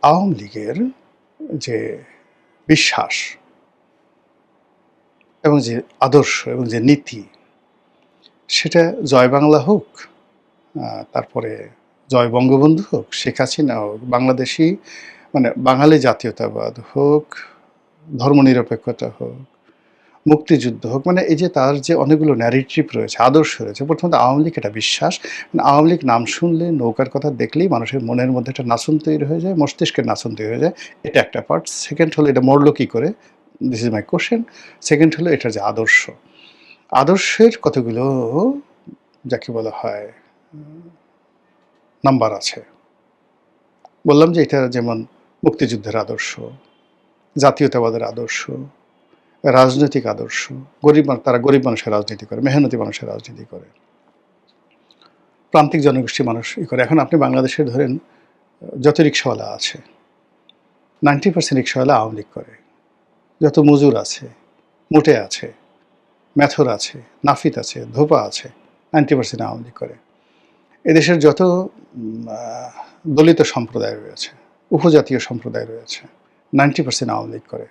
আওয়ামী লীগের যে বিশ্বাস এবং যে আদর্শ এবং যে নীতি, সেটা জয় বাংলা হোক, তারপরে জয় বঙ্গবন্ধু হোক, শেখ হাসিনা হোক, বাংলাদেশি মানে বাঙালি জাতীয়তাবাদ হোক, ধর্মনিরপেক্ষতা হোক, মুক্তিযুদ্ধ হোক, মানে এই যে তার যে অনেকগুলো ন্যারেটিভ রয়েছে, আদর্শ রয়েছে। প্রথমত আওয়ামী লীগ এটা বিশ্বাস, মানে আওয়ামী লীগ নাম শুনলে, নৌকার কথা দেখলেই মানুষের মনের মধ্যে একটা নাচন তৈরি হয়ে যায়, মস্তিষ্কের নাচন তৈরি হয়ে যায়। এটা একটা পার্ট। সেকেন্ড হলো এটা মরলো কী করে, this is my question. Second হলো এটার যে আদর্শ, আদর্শের কতগুলো যাকে বলা হয় নাম্বার আছে। বললাম যে এটা যেমন মুক্তিযুদ্ধের আদর্শ, জাতীয়তাবাদের আদর্শ, রাজনৈতিক আদর্শ, তারা গরিব মানুষের রাজনীতি করে, মেহনতি মানুষের রাজনীতি করে, প্রান্তিক জনগোষ্ঠী মানুষ করে। এখন আপনি বাংলাদেশে ধরেন যত রিক্সাওয়ালা আছে, 90% রিক্সাওয়ালা আওয়ামী লীগ করে। যত মজুর আছে, মোটে আছে, মেথর আছে, নাফিত আছে, ধোপা আছে, 90% আওয়ামী লীগ করে। এদেশের যত দলিত সম্প্রদায় রয়েছে, উপজাতীয় সম্প্রদায় রয়েছে, 90% আওয়ামী লীগ করে।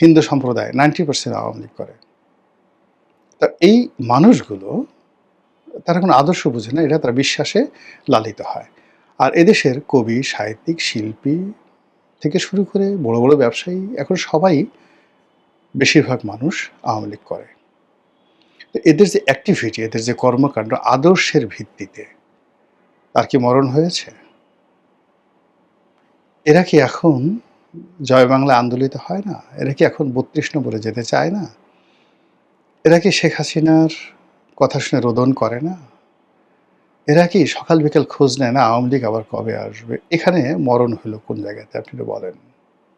হিন্দু সম্প্রদায় 90% আওয়ামী লীগ করে। তা এই মানুষগুলো তারা কোনো আদর্শ বুঝে না, এটা তারা বিশ্বাসে লালিত হয়। আর এদেশের কবি, সাহিত্যিক, শিল্পী থেকে শুরু করে বড় বড় ব্যবসায়ী, এখন সবাই, বেশিরভাগ মানুষ আওয়ামী লীগ করে। তো এদের যে অ্যাক্টিভিটি, এদের যে কর্মকাণ্ড আদর্শের ভিত্তিতে, তার কি মরণ হয়েছে? এরা কি এখন জয় বাংলা আন্দোলিত হয় না? এরা কি এখন ৩২ নম্বরে যেতে চায় না? এরা কি শেখ হাসিনার কথা শুনে রোদন করে না? এরা কি সকাল বিকাল খোঁজ নেয় না আওয়ামী লীগ আবার কবে আসবে? এখানে মরণ হলো কোন জায়গাতে আপনি একটু বলেন?